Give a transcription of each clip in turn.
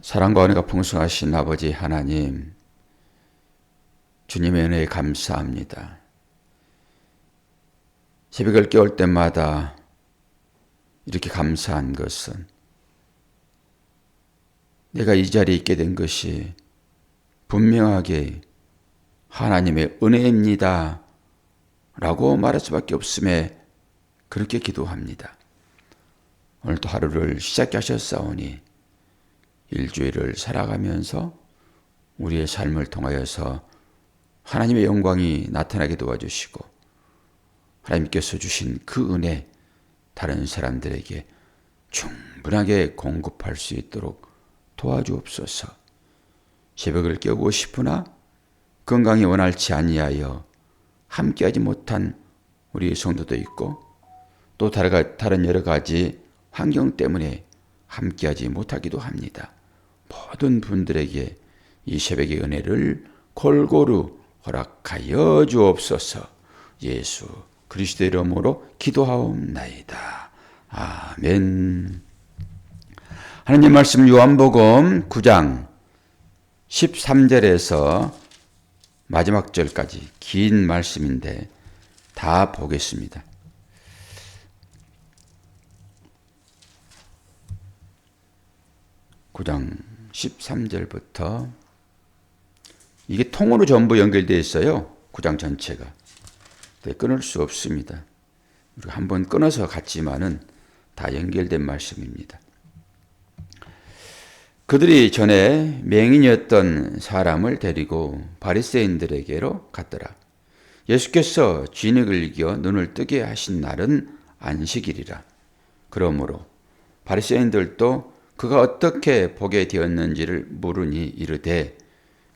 사랑과 은혜가 풍성하신 아버지 하나님, 주님의 은혜에 감사합니다. 새벽을 깨울 때마다 이렇게 감사한 것은 내가 이 자리에 있게 된 것이 분명하게 하나님의 은혜입니다 라고 말할 수밖에 없음에 그렇게 기도합니다. 오늘도 하루를 시작하셨사오니 일주일을 살아가면서 우리의 삶을 통하여서 하나님의 영광이 나타나게 도와주시고 하나님께서 주신 그 은혜 다른 사람들에게 충분하게 공급할 수 있도록 도와주옵소서. 새벽을 깨우고 싶으나 건강이 원활치 아니하여 함께하지 못한 우리 성도도 있고 또 다른 여러 가지 환경 때문에 함께하지 못하기도 합니다. 모든 분들에게 이 새벽의 은혜를 골고루 허락하여 주옵소서. 예수 그리스도의 이름으로 기도하옵나이다. 아멘. 하나님 말씀 요한복음 9장 13절에서 마지막 절까지 긴 말씀인데 다 보겠습니다. (9장 13절부터) 이게 통으로 전부 연결되어 있어요. 9장 전체가. 끊을 수 없습니다. 우리가 한번 끊어서 갔지만은 다 연결된 말씀입니다. 그들이 전에 맹인이었던 사람을 데리고 바리새인들에게로 갔더라. 예수께서 진흙을 이겨 눈을 뜨게 하신 날은 안식일이라. 그러므로 바리새인들도 그가 어떻게 보게 되었는지를 물으니 이르되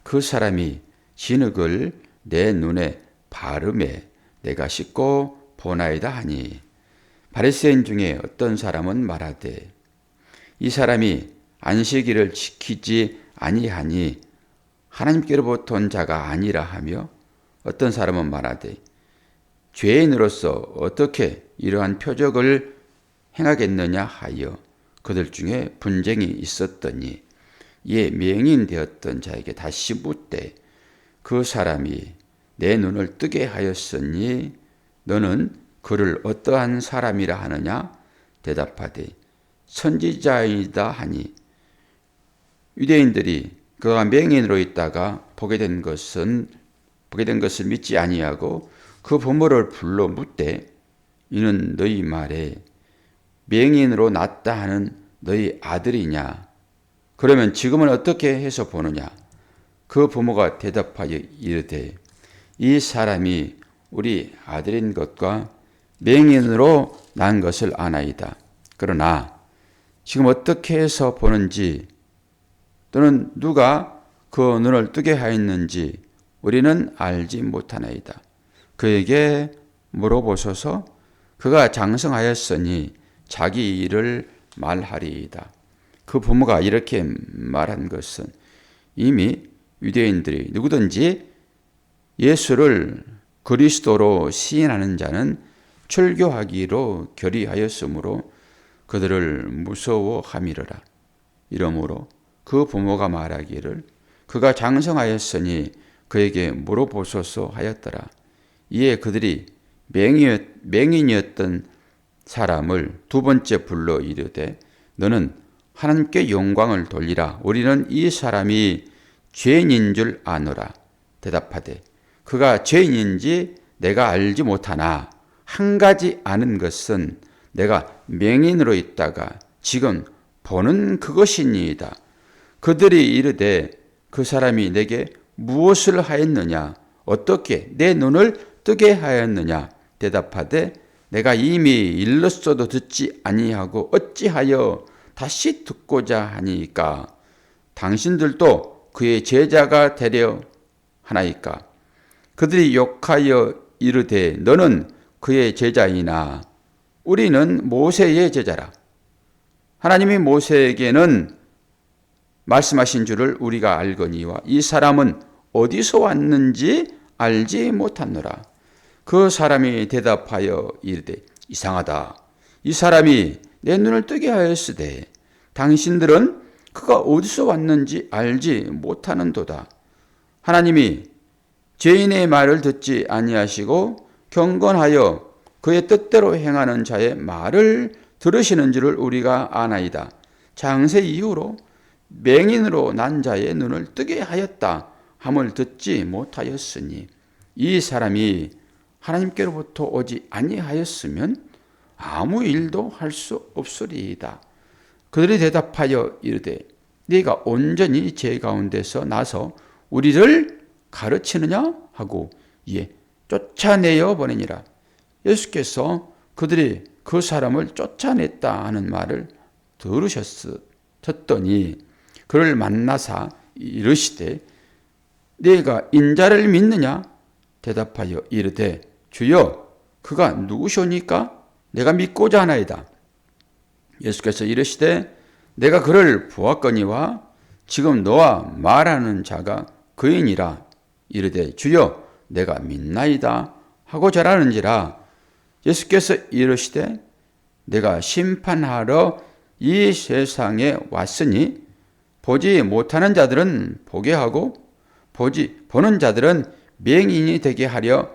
그 사람이 진흙을 내 눈에 바르매 내가 씻고 보나이다 하니 바리새인 중에 어떤 사람은 말하되 이 사람이 안식일을 지키지 아니하니 하나님께로부터 온 자가 아니라 하며 어떤 사람은 말하되 죄인으로서 어떻게 이러한 표적을 행하겠느냐 하여 그들 중에 분쟁이 있었더니 이에 맹인 되었던 자에게 다시 묻되 그 사람이 내 눈을 뜨게 하였으니 너는 그를 어떠한 사람이라 하느냐 대답하되 선지자이다 하니 유대인들이 그가 맹인으로 있다가 보게 된 것을 믿지 아니하고 그 부모를 불러 묻되 이는 너희 말에 맹인으로 났다 하는 너희 아들이냐? 그러면 지금은 어떻게 해서 보느냐? 그 부모가 대답하여 이르되 이 사람이 우리 아들인 것과 맹인으로 난 것을 아나이다. 그러나 지금 어떻게 해서 보는지 또는 누가 그 눈을 뜨게 하였는지 우리는 알지 못하나이다. 그에게 물어보소서. 그가 장성하였으니 자기 일을 말하리이다. 그 부모가 이렇게 말한 것은 이미 유대인들이 누구든지 예수를 그리스도로 시인하는 자는 출교하기로 결의하였으므로 그들을 무서워함이러라. 이러므로 그 부모가 말하기를 그가 장성하였으니 그에게 물어보소서 하였더라. 이에 그들이 맹인이었던 사람을 두 번째 불러 이르되 너는 하나님께 영광을 돌리라. 우리는 이 사람이 죄인인 줄 아노라. 대답하되 그가 죄인인지 내가 알지 못하나 한 가지 아는 것은 내가 맹인으로 있다가 지금 보는 그것이니이다. 그들이 이르되 그 사람이 내게 무엇을 하였느냐? 어떻게 내 눈을 뜨게 하였느냐? 대답하되 내가 이미 일렀어도 듣지 아니하고 어찌하여 다시 듣고자 하니까? 당신들도 그의 제자가 되려 하나이까? 그들이 욕하여 이르되 너는 그의 제자이나 우리는 모세의 제자라. 하나님이 모세에게는 말씀하신 줄을 우리가 알거니와 이 사람은 어디서 왔는지 알지 못하노라. 그 사람이 대답하여 이르되 이상하다. 이 사람이 내 눈을 뜨게 하였으되 당신들은 그가 어디서 왔는지 알지 못하는도다. 하나님이 죄인의 말을 듣지 아니하시고 경건하여 그의 뜻대로 행하는 자의 말을 들으시는 줄을 우리가 아나이다. 장세 이후로 맹인으로 난 자의 눈을 뜨게 하였다 함을 듣지 못하였으니 이 사람이 하나님께로부터 오지 아니하였으면 아무 일도 할 수 없으리이다. 그들이 대답하여 이르되 네가 온전히 제 가운데서 나서 우리를 가르치느냐 하고 이에 쫓아내어 보내니라. 예수께서 그들이 그 사람을 쫓아냈다 하는 말을 들으셨더니 그를 만나사 이르시되 네가 인자를 믿느냐? 대답하여 이르되 주여 그가 누구시오니까? 내가 믿고자 하나이다. 예수께서 이르시되 내가 그를 보았거니와 지금 너와 말하는 자가 그이니라. 이르되 주여 내가 믿나이다 하고 절하는지라. 예수께서 이르시되 내가 심판하러 이 세상에 왔으니 보지 못하는 자들은 보게 하고 보는 자들은 맹인이 되게 하려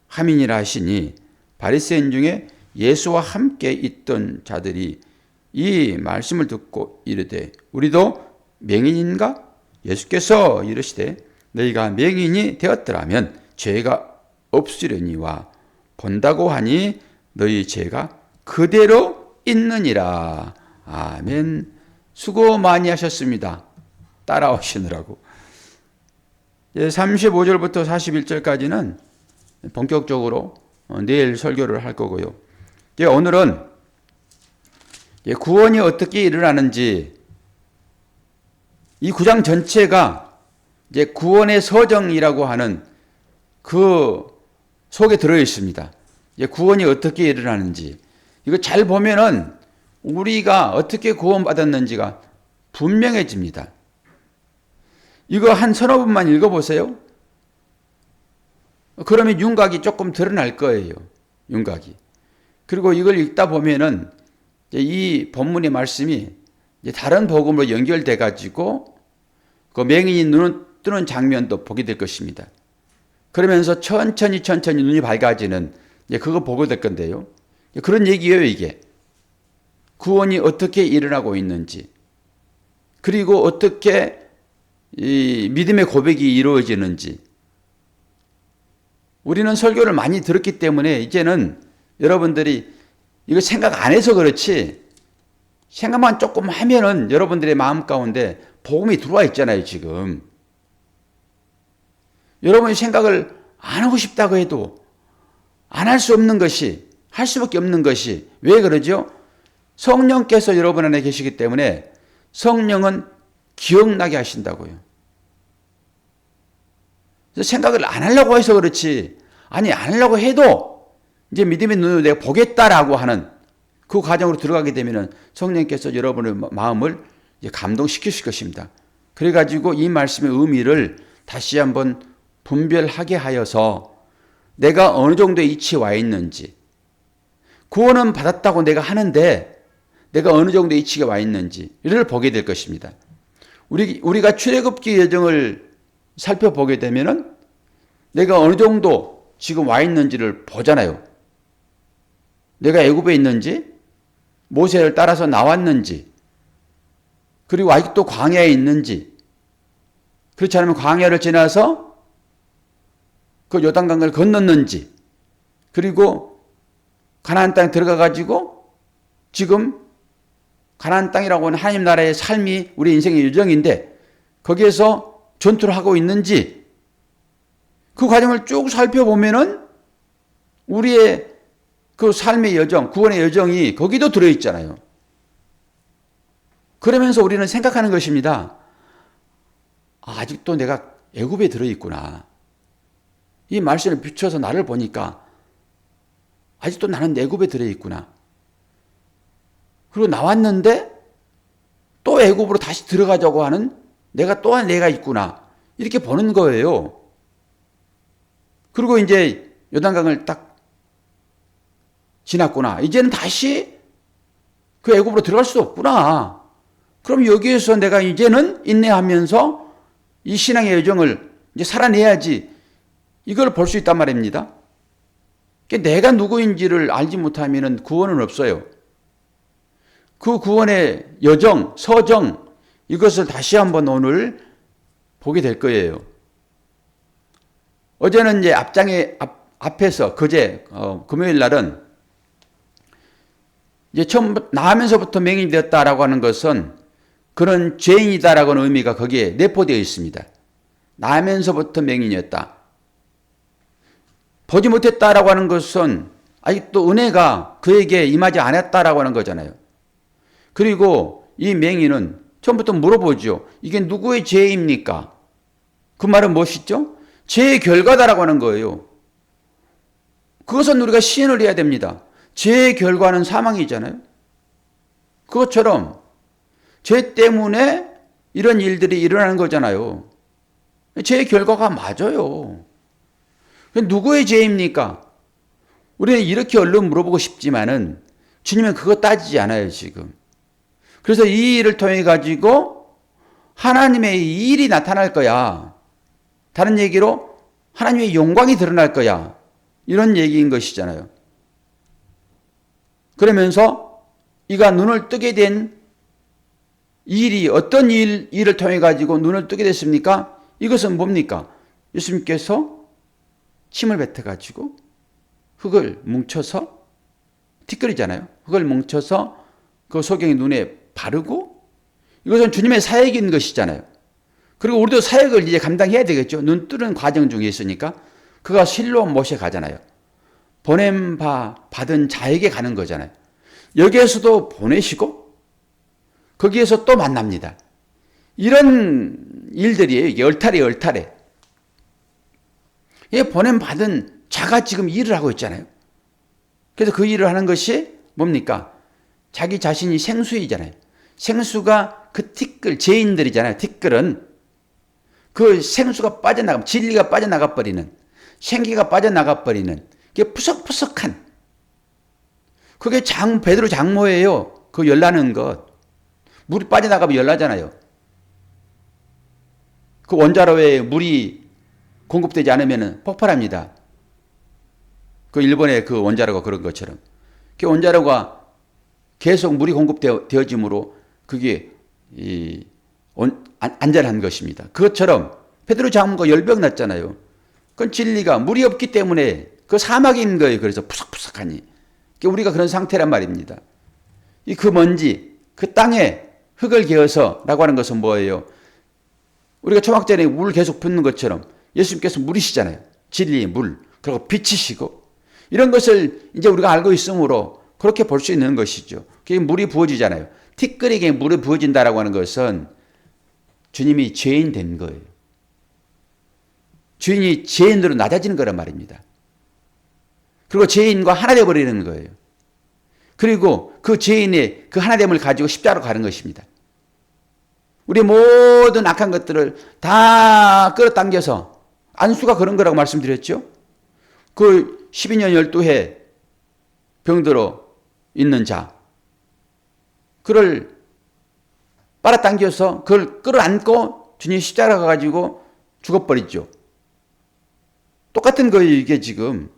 함이니라 하시니 바리새인 중에 예수와 함께 있던 자들이 이 말씀을 듣고 이르되 우리도 맹인인가? 예수께서 이르시되 너희가 맹인이 되었더라면 죄가 없으려니와 본다고 하니 너희 죄가 그대로 있느니라. 아멘. 수고 많이 하셨습니다. 따라오시느라고. 35절부터 41절까지는 본격적으로 내일 설교를 할 거고요. 오늘은 구원이 어떻게 일어나는지 이 9장 전체가 이제 구원의 서정이라고 하는 그 속에 들어 있습니다. 구원이 어떻게 일어나는지 이거 잘 보면은 우리가 어떻게 구원받았는지가 분명해집니다. 이거 한 서너 분만 읽어보세요. 그러면 윤곽이 조금 드러날 거예요. 윤곽이. 그리고 이걸 읽다 보면은 이 본문의 말씀이 다른 복음으로 연결돼 가지고 그 맹인이 눈을 뜨는 장면도 보게 될 것입니다. 그러면서 천천히 눈이 밝아지는 그거 보게 될 건데요. 그런 얘기예요, 이게. 구원이 어떻게 일어나고 있는지, 그리고 어떻게 이 믿음의 고백이 이루어지는지. 우리는 설교를 많이 들었기 때문에 이제는 여러분들이 이거 생각 안 해서 그렇지 생각만 조금 하면은 여러분들의 마음 가운데 복음이 들어와 있잖아요, 지금. 여러분이 생각을 안 하고 싶다고 해도 안 할 수 없는 것이, 할 수밖에 없는 것이 왜 그러죠? 성령께서 여러분 안에 계시기 때문에 성령은 기억나게 하신다고요. 그래서 생각을 안 하려고 해서 그렇지, 아니 안 하려고 해도 이제 믿음의 눈으로 내가 보겠다라고 하는 그 과정으로 들어가게 되면 성령께서 여러분의 마음을 이제 감동시키실 것입니다. 그래가지고 이 말씀의 의미를 다시 한번 분별하게 하여서 내가 어느 정도의 위치에 와 있는지, 구원은 받았다고 내가 하는데 내가 어느 정도의 위치에 와 있는지 이를 보게 될 것입니다. 우리가 출애굽기 여정을 살펴보게 되면은 내가 어느 정도 지금 와 있는지를 보잖아요. 내가 애굽에 있는지, 모세를 따라서 나왔는지, 그리고 아직도 광야에 있는지, 그렇지 않으면 광야를 지나서 그 요단강을 건넜는지, 그리고 가나안 땅에 들어가 가지고 지금 가나안 땅이라고 하는 하나님 나라의 삶이 우리 인생의 여정인데 거기에서 전투를 하고 있는지, 그 과정을 쭉 살펴보면은 우리의 그 삶의 여정, 구원의 여정이 거기도 들어있잖아요. 그러면서 우리는 생각하는 것입니다. 아직도 내가 애굽에 들어있구나. 이 말씀을 비춰서 나를 보니까 아직도 나는 애굽에 들어있구나. 그리고 나왔는데 또 애굽으로 다시 들어가자고 하는 내가 또한 내가 있구나. 이렇게 보는 거예요. 그리고 이제 요단강을 딱 지났구나. 이제는 다시 그 애굽으로 들어갈 수 없구나. 그럼 여기에서 내가 이제는 인내하면서 이 신앙의 여정을 이제 살아내야지, 이걸 볼 수 있단 말입니다. 내가 누구인지를 알지 못하면 구원은 없어요. 그 구원의 여정, 서정, 이것을 다시 한번 오늘 보게 될 거예요. 어제는 이제 앞에서 그제 금요일 날은 이제 처음 나면서부터 맹인이 되었다라고 하는 것은 그런 죄인이다라고 하는 의미가 거기에 내포되어 있습니다. 나면서부터 맹인이었다. 보지 못했다라고 하는 것은 아직도 은혜가 그에게 임하지 않았다라고 하는 거잖아요. 그리고 이 맹인은 처음부터 물어보죠. 이게 누구의 죄입니까? 그 말은 무엇이죠? 죄의 결과다라고 하는 거예요. 그것은 우리가 시인을 해야 됩니다. 죄의 결과는 사망이잖아요. 그것처럼 죄 때문에 이런 일들이 일어나는 거잖아요. 죄의 결과가 맞아요. 누구의 죄입니까? 우리는 이렇게 얼른 물어보고 싶지만은 주님은 그거 따지지 않아요, 지금. 그래서 이 일을 통해 가지고 하나님의 이 일이 나타날 거야. 다른 얘기로 하나님의 영광이 드러날 거야. 이런 얘기인 것이잖아요. 그러면서 이가 눈을 뜨게 된 일이 어떤 일을 통해 가지고 눈을 뜨게 됐습니까? 이것은 뭡니까? 예수님께서 침을 뱉어 가지고 흙을 뭉쳐서, 티끌이잖아요. 흙을 뭉쳐서 그 소경이 눈에 바르고, 이것은 주님의 사역인 것이잖아요. 그리고 우리도 사역을 이제 감당해야 되겠죠. 눈 뜨는 과정 중에 있으니까. 그가 실로암 못에 가잖아요. 보냄 바 받은 자에게 가는 거잖아요. 여기에서도 보내시고 거기에서 또 만납니다. 이런 일들이에요. 이게 얼타래. 이 보냄 받은 자가 지금 일을 하고 있잖아요. 그래서 그 일을 하는 것이 뭡니까? 자기 자신이 생수이잖아요. 생수가 그 티끌, 죄인들이잖아요. 티끌은 그 생수가 빠져나가면, 진리가 빠져나가 버리는, 생기가 빠져나가 버리는, 그게 푸석푸석한, 그게 베드로 장모예요. 그 열나는 것. 물이 빠져나가면 열나잖아요. 그 원자로에 물이 공급되지 않으면 폭발합니다. 그 일본의 그 원자로가 그런 것처럼. 그 원자로가 계속 물이 공급되어짐으로 그게 안전한 것입니다. 그것처럼 베드로 장모가 열병 났잖아요. 그건 진리가 물이 없기 때문에 그 사막인 거예요. 그래서 푸석푸석하니. 우리가 그런 상태란 말입니다. 그 먼지, 그 땅에 흙을 개어서라고 하는 것은 뭐예요? 우리가 초막전에 물 계속 붓는 것처럼 예수님께서 물이시잖아요. 진리의 물. 그리고 빛이시고. 이런 것을 이제 우리가 알고 있으므로 그렇게 볼 수 있는 것이죠. 그게 물이 부어지잖아요. 티끌에게 물이 부어진다라고 하는 것은 주님이 죄인 된 거예요. 주인이 죄인으로 낮아지는 거란 말입니다. 그리고 죄인과 하나 되어버리는 거예요. 그리고 그 죄인의 그 하나됨을 가지고 십자가로 가는 것입니다. 우리 모든 악한 것들을 다 끌어당겨서, 안수가 그런 거라고 말씀드렸죠. 그 12년 12해 병들어 있는 자, 그를 빨아당겨서 그걸 끌어안고 주님 십자가로 가가지고 죽어버리죠. 똑같은 거예요. 이게 지금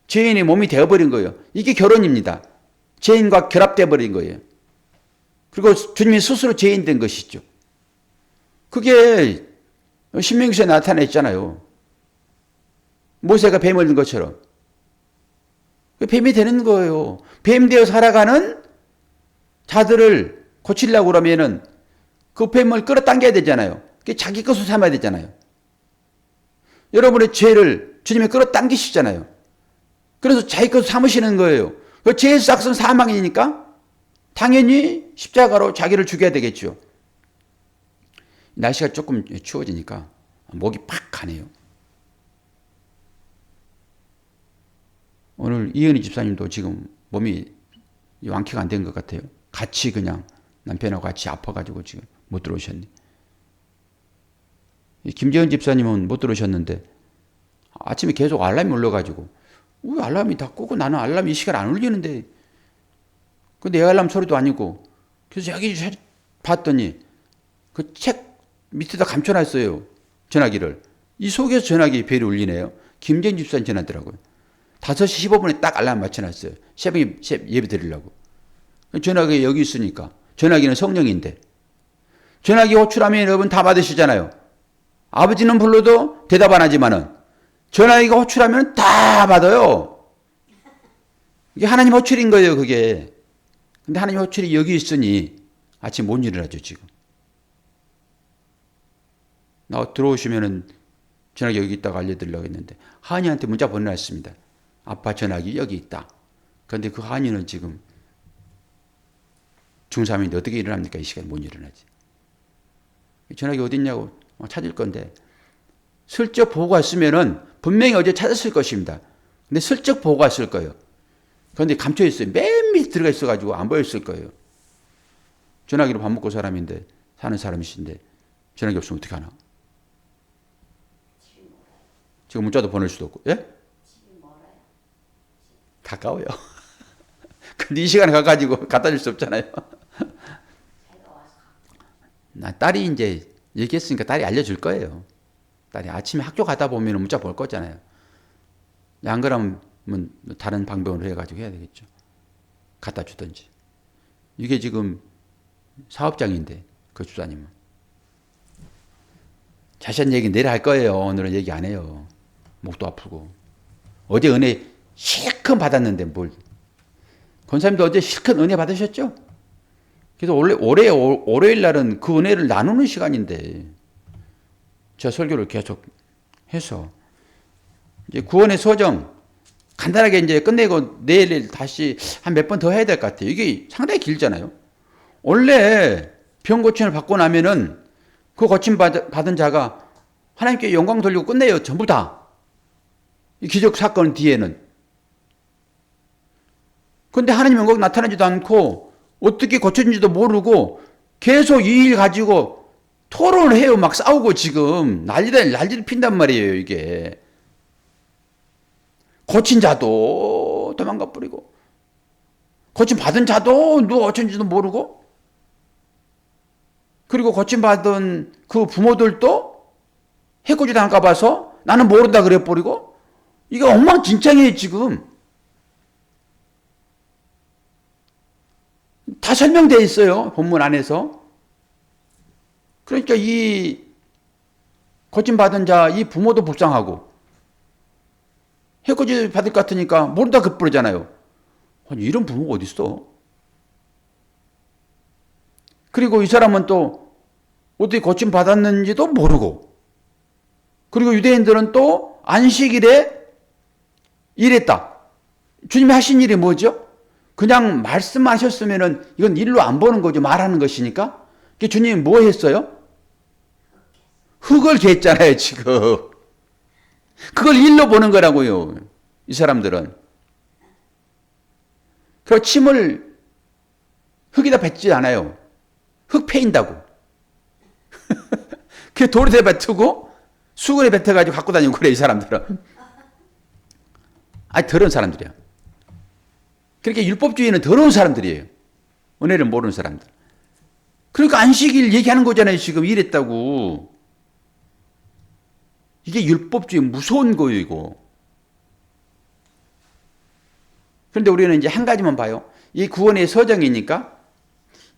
죄인의 몸이 되어버린 거예요. 이게 결혼입니다. 죄인과 결합되어 버린 거예요. 그리고 주님이 스스로 죄인 된 것이죠. 그게 신명기서에 나타나 있잖아요. 모세가 뱀을 든 것처럼. 뱀이 되는 거예요. 뱀 되어 살아가는 자들을 고치려고 그러면은 그 뱀을 끌어당겨야 되잖아요. 자기 것으로 삼아야 되잖아요. 여러분의 죄를 주님이 끌어당기시잖아요. 그래서 자기 것으로 삼으시는 거예요. 그 죄의 싹은 사망이니까 당연히 십자가로 자기를 죽여야 되겠죠. 날씨가 조금 추워지니까 목이 팍 가네요. 오늘 이은희 집사님도 지금 몸이 완쾌가 안 된 것 같아요. 같이 그냥 남편하고 같이 아파가지고 지금 못 들어오셨네. 김재현 집사님은 못 들어오셨는데 아침에 계속 알람이 울려가지고 왜 알람이 다 끄고 나는 알람이 이 시간 안 울리는데 근데 내 알람 소리도 아니고 그래서 여기 봤더니 그 책 밑에다 감춰놨어요. 전화기를. 이 속에서 전화기 벨이 울리네요. 김재인 집사님 전화더라고요. 5시 15분에 딱 알람 맞춰놨어요. 새벽에 예배 드리려고. 전화기 여기 있으니까. 전화기는 성령인데. 전화기 호출하면 여러분 다 받으시잖아요. 아버지는 불러도 대답 안 하지만은 전화기가 호출하면 다 받아요. 이게 하나님 호출인 거예요, 그게. 근데 하나님 호출이 여기 있으니 아침 못 일어나죠, 지금. 나 들어오시면은 전화기 여기 있다고 알려드리려고 했는데 한이한테 문자 보내놨습니다. 아빠 전화기 여기 있다. 그런데 그 한이는 지금 중3인데 어떻게 일어납니까? 이 시간에 못 일어나지. 전화기 어디 있냐고 찾을 건데 슬쩍 보고 갔으면은 분명히 어제 찾았을 것입니다. 근데 슬쩍 보고 갔을 거예요. 그런데 감춰 있어요. 맨 밑에 들어가 있어가지고 안 보였을 거예요. 전화기로 밥 먹고 사는 사람이신데 전화기 없으면 어떻게 하나? 지금 문자도 보낼 수도 없고, 예? 가까워요. 근데 이 시간에 가가지고 갖다 줄 수 없잖아요. 나 딸이 이제 얘기했으니까 딸이 알려줄 거예요. 딸이 아침에 학교 가다 보면 문자 볼 거잖아요. 안 그러면 다른 방법으로 해가지고 해야 되겠죠. 갖다 주든지. 이게 지금 사업장인데, 그 주사님은. 자세한 얘기 내일 할 거예요. 오늘은 얘기 안 해요. 목도 아프고. 어제 은혜 실컷 받았는데 뭘. 권사님도 어제 실컷 은혜 받으셨죠? 그래서 월요일 날은 그 은혜를 나누는 시간인데, 제가 설교를 계속 해서, 이제 구원의 소정, 간단하게 이제 끝내고 내일 다시 한 몇 번 더 해야 될 것 같아요. 이게 상당히 길잖아요. 원래 병 고침을 받고 나면은 그 고침 받은 자가 하나님께 영광 돌리고 끝내요. 전부 다. 이 기적 사건 뒤에는. 그런데 하나님 영광 나타나지도 않고 어떻게 고쳐진지도 모르고 계속 이 일 가지고 토론을 해요. 막 싸우고 지금 난리를 핀단 말이에요. 이게. 고친 자도 도망가 버리고 고침 받은 자도 누가 어쩐지도 모르고 그리고 고침 받은 그 부모들도 해코지 당할까 봐서 나는 모른다 그래 버리고 이게 엉망진창이에요 지금. 다 설명되어 있어요. 본문 안에서. 그러니까 이 고침 받은 자 이 부모도 불쌍하고 해코지 받을 것 같으니까 모른다 그러잖아요. 아니 이런 부모가 어디 있어? 그리고 이 사람은 또 어떻게 고침 받았는지도 모르고 그리고 유대인들은 또 안식일에 일했다. 주님이 하신 일이 뭐죠? 그냥 말씀하셨으면은 이건 일로 안 보는 거죠. 말하는 것이니까. 주님이 뭐 했어요? 흙을 갰잖아요, 지금. 그걸 일로 보는 거라고요. 이 사람들은. 그 침을 흙에다 뱉지 않아요. 흙 패인다고. 그 돌에 뱉고 수건에 뱉어가지고 갖고 다니고 그래, 이 사람들은. 아니, 더러운 사람들이야. 그렇게 율법주의는 더러운 사람들이에요. 은혜를 모르는 사람들. 그러니까 안식일 얘기하는 거잖아요. 지금 이랬다고. 이게 율법주의 무서운 거예요, 이거. 그런데 우리는 이제 한 가지만 봐요. 이 구원의 서정이니까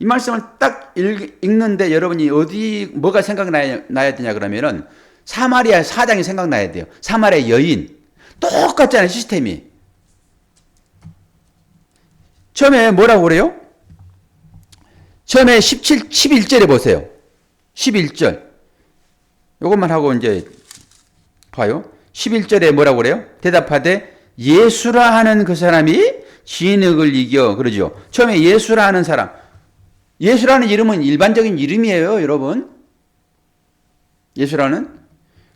이 말씀을 딱 읽는데 여러분이 뭐가 생각나야 되냐 그러면은 사마리아 사장이 생각나야 돼요. 사마리아 여인. 똑같잖아요, 시스템이. 처음에 뭐라고 그래요? 처음에 11절에 보세요. 11절. 요것만 하고 이제 봐요. 11절에 뭐라고 그래요? 대답하되 예수라 하는 그 사람이 진흙을 이겨. 그러죠. 처음에 예수라 하는 사람. 예수라는 이름은 일반적인 이름이에요, 여러분. 예수라는.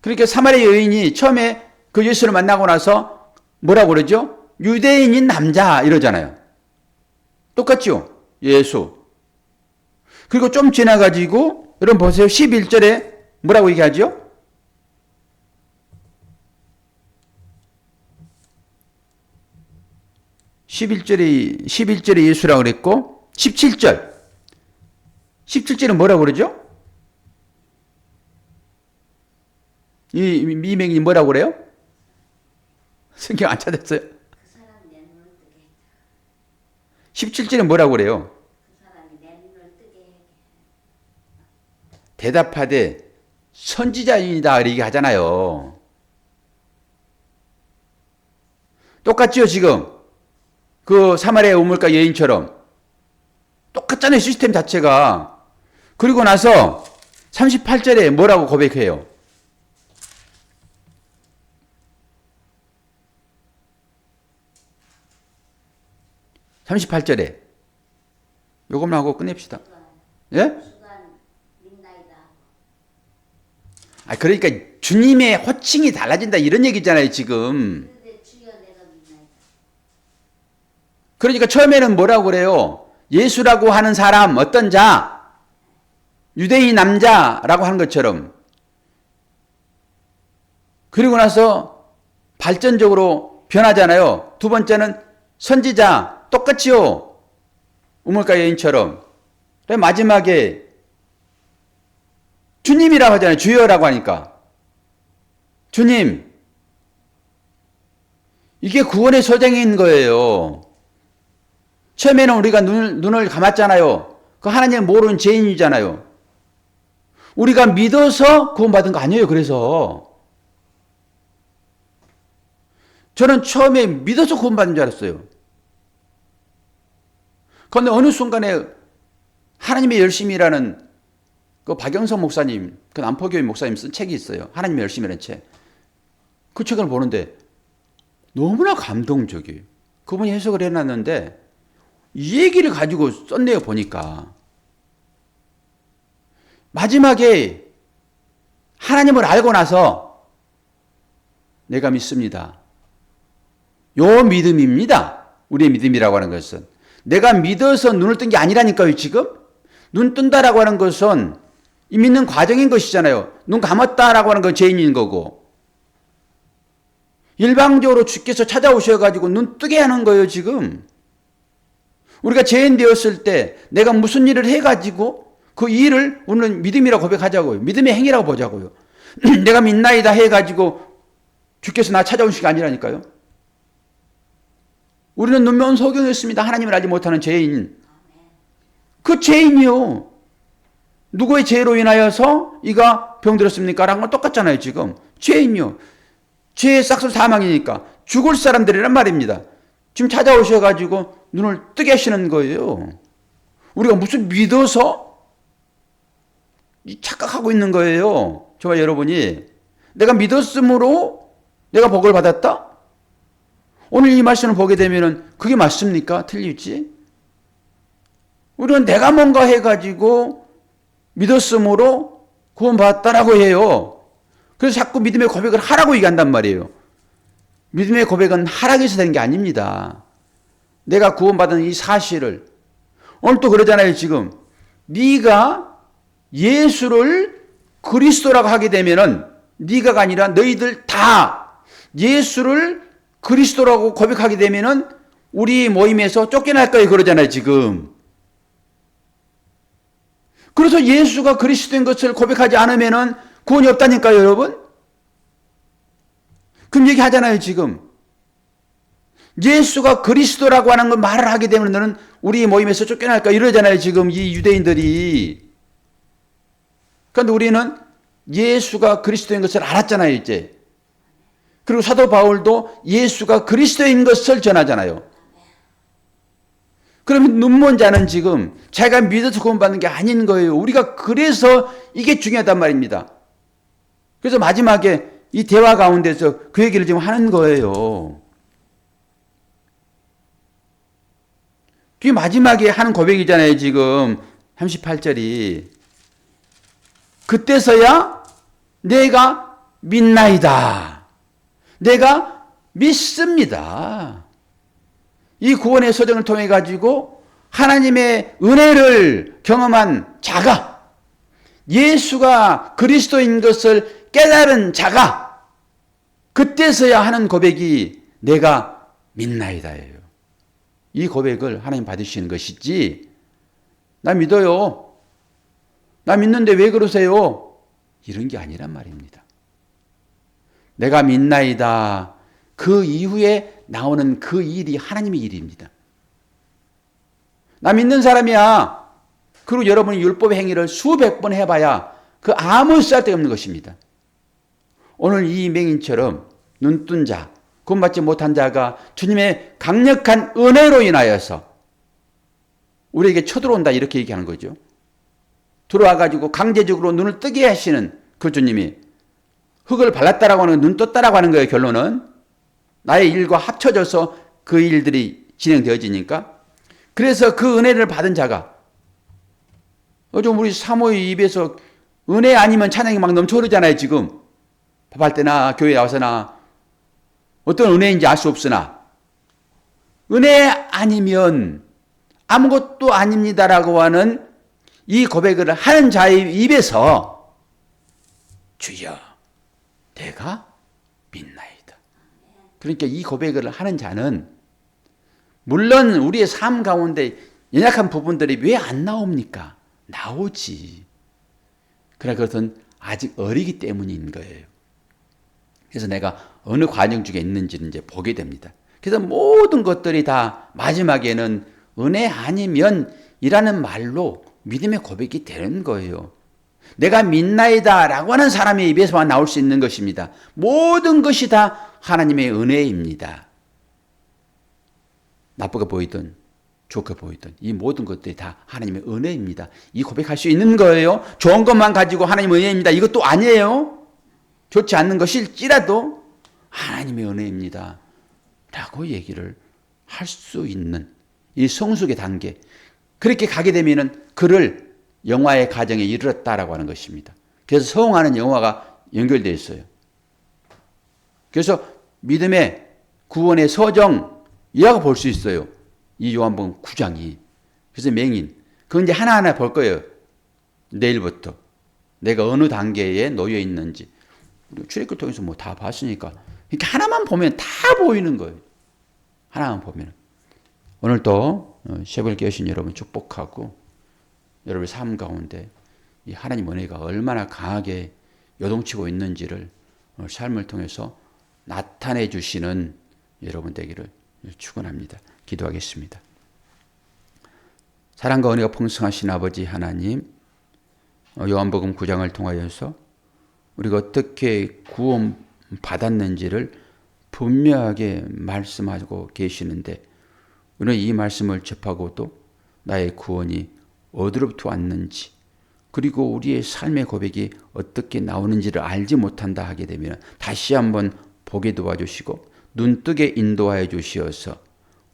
그러니까 사마리아 여인이 처음에 그 예수를 만나고 나서 뭐라고 그러죠? 유대인인 남자 이러잖아요. 똑같죠? 예수. 그리고 좀 지나가지고 여러분 보세요. 11절에 뭐라고 얘기하죠? (11절에) 예수라고 그랬고 17절은 뭐라고 그러죠? 이 미명이 뭐라고 그래요? 성경 안 찾았어요? 17절에 뭐라고 그래요? 대답하되 선지자이다 이렇게 하잖아요. 똑같죠 지금? 그 사마리아 우물가 여인처럼 똑같잖아요 시스템 자체가. 그리고 나서 38절에 뭐라고 고백해요? (38절에) 요것만 하고 끝냅시다. 예? 그러니까 주님의 호칭이 달라진다 이런 얘기잖아요 지금. 그러니까 처음에는 뭐라고 그래요? 예수라고 하는 사람 어떤 자, 유대인 남자라고 하는 것처럼. 그리고 나서 발전적으로 변하잖아요. 두 번째는 선지자 똑같이요. 우물가 여인처럼. 마지막에 주님이라고 하잖아요. 주여라고 하니까. 주님. 이게 구원의 소정인 거예요. 처음에는 우리가 눈을 감았잖아요. 그 하나님 모르는 죄인이잖아요. 우리가 믿어서 구원받은 거 아니에요. 그래서 저는 처음에 믿어서 구원받은 줄 알았어요. 그런데 어느 순간에 하나님의 열심이라는 그 박영선 목사님, 그 남포교회 목사님 쓴 책이 있어요. 하나님의 열심이라는 책. 그 책을 보는데 너무나 감동적이에요. 그분이 해석을 해놨는데 이 얘기를 가지고 썼네요. 보니까 마지막에 하나님을 알고 나서 내가 믿습니다. 요 믿음입니다. 우리의 믿음이라고 하는 것은 내가 믿어서 눈을 뜬 게 아니라니까요. 지금 눈 뜬다라고 하는 것은 이 믿는 과정인 것이잖아요. 눈 감았다라고 하는 건 죄인인 거고 일방적으로 주께서 찾아오셔가지고 눈 뜨게 하는 거예요. 지금 우리가 죄인 되었을 때 내가 무슨 일을 해가지고 그 일을 우리는 믿음이라고 고백하자고요. 믿음의 행위라고 보자고요. 내가 믿나이다 해가지고 주께서 나 찾아오신 게 아니라니까요. 우리는 눈먼 소경이었습니다. 하나님을 알지 못하는 죄인. 그 죄인이요. 누구의 죄로 인하여서 이가 병들었습니까? 라는 건 똑같잖아요. 지금 죄인이요. 죄의 싹쓸 사망이니까 죽을 사람들이란 말입니다. 지금 찾아오셔가지고 눈을 뜨게 하시는 거예요. 우리가 무슨 믿어서 착각하고 있는 거예요. 저와 여러분이 내가 믿었으므로 내가 복을 받았다? 오늘 이 말씀을 보게 되면 그게 맞습니까? 틀릴지? 우리는 내가 뭔가 해가지고 믿었으므로 구원받았다라고 해요. 그래서 자꾸 믿음의 고백을 하라고 얘기한단 말이에요. 믿음의 고백은 하락에서 되는 게 아닙니다. 내가 구원받은 이 사실을 오늘 또 그러잖아요. 지금 네가 예수를 그리스도라고 하게 되면은 네가가 아니라 너희들 다 예수를 그리스도라고 고백하게 되면은 우리 모임에서 쫓겨날 거예요. 그러잖아요. 지금. 그래서 예수가 그리스도인 것을 고백하지 않으면은 구원이 없다니까요. 여러분. 그럼 얘기하잖아요. 지금. 예수가 그리스도라고 하는 걸 말을 하게 되면 너는 우리 모임에서 쫓겨날까 이러잖아요. 지금 이 유대인들이. 그런데 우리는 예수가 그리스도인 것을 알았잖아요. 이제. 그리고 사도 바울도 예수가 그리스도인 것을 전하잖아요. 그러면 눈먼 자는 지금 자기가 믿어서 구원받는 게 아닌 거예요. 우리가 그래서 이게 중요하단 말입니다. 그래서 마지막에 이 대화 가운데서 그 얘기를 지금 하는 거예요. 그게 마지막에 하는 고백이잖아요. 지금 38절이. 그때서야 내가 믿나이다. 내가 믿습니다. 이 구원의 소정을 통해 가지고 하나님의 은혜를 경험한 자가, 예수가 그리스도인 것을 깨달은 자가 그때서야 하는 고백이 내가 믿나이다예요. 이 고백을 하나님 받으시는 것이지 나 믿어요. 나 믿는데 왜 그러세요? 이런 게 아니란 말입니다. 내가 믿나이다. 그 이후에 나오는 그 일이 하나님의 일입니다. 나 믿는 사람이야. 그리고 여러분이 율법의 행위를 수백 번 해봐야 그 아무 쓸데없는 것입니다. 오늘 이 맹인처럼 눈뜬 자, 구원받지 못한 자가 주님의 강력한 은혜로 인하여서 우리에게 쳐들어온다 이렇게 얘기하는 거죠. 들어와가지고 강제적으로 눈을 뜨게 하시는 그 주님이 흙을 발랐다라고 하는 눈 떴다라고 하는 거예요. 결론은 나의 일과 합쳐져서 그 일들이 진행되어지니까. 그래서 그 은혜를 받은 자가 요즘 우리 사모의 입에서 은혜 아니면 찬양이 막 넘쳐 흐르잖아요. 지금 밥할 때나 교회 와서나 어떤 은혜인지 알 수 없으나 은혜 아니면 아무것도 아닙니다라고 하는 이 고백을 하는 자의 입에서 주여 내가 믿나이다. 그러니까 이 고백을 하는 자는 물론 우리의 삶 가운데 연약한 부분들이 왜 안 나옵니까? 나오지. 그러나 그것은 아직 어리기 때문인 거예요. 그래서 내가 어느 과정 중에 있는지를 이제 보게 됩니다. 그래서 모든 것들이 다 마지막에는 은혜 아니면 이라는 말로 믿음의 고백이 되는 거예요. 내가 믿나이다 라고 하는 사람의 입에서만 나올 수 있는 것입니다. 모든 것이 다 하나님의 은혜입니다. 나쁘게 보이든 좋게 보이든 이 모든 것들이 다 하나님의 은혜입니다. 이 고백할 수 있는 거예요. 좋은 것만 가지고 하나님의 은혜입니다. 이것도 아니에요. 좋지 않는 것일지라도 하나님의 은혜입니다. 라고 얘기를 할 수 있는 이 성숙의 단계. 그렇게 가게 되면은 그를 영화의 가정에 이르렀다라고 하는 것입니다. 그래서 성화는 영화가 연결되어 있어요. 그래서 믿음의 구원의 서정이라고 볼 수 있어요. 이 요한복음 9장이. 그래서 맹인. 그건 이제 하나하나 볼 거예요. 내일부터. 내가 어느 단계에 놓여 있는지. 출애굽을 통해서 뭐 다 봤으니까. 이렇게 하나만 보면 다 보이는 거예요. 하나만 보면. 오늘도 새벽을 깨우신 여러분 축복하고 여러분의 삶 가운데 이 하나님 은혜가 얼마나 강하게 요동치고 있는지를 삶을 통해서 나타내 주시는 여러분 되기를 축원합니다. 기도하겠습니다. 사랑과 은혜가 풍성하신 아버지 하나님, 요한복음 9장을 통하여서 우리가 어떻게 구원 받았는지를 분명하게 말씀하고 계시는데 우리는 이 말씀을 접하고도 나의 구원이 어디로부터 왔는지 그리고 우리의 삶의 고백이 어떻게 나오는지를 알지 못한다 하게 되면 다시 한번 보게 도와주시고 눈뜨게 인도하여 주시어서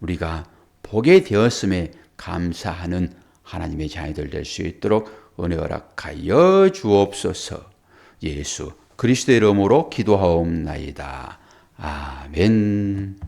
우리가 보게 되었음에 감사하는 하나님의 자녀들 될 수 있도록 은혜 허락하여 주옵소서. 예수 그리스도의 이름으로 기도하옵나이다. 아멘.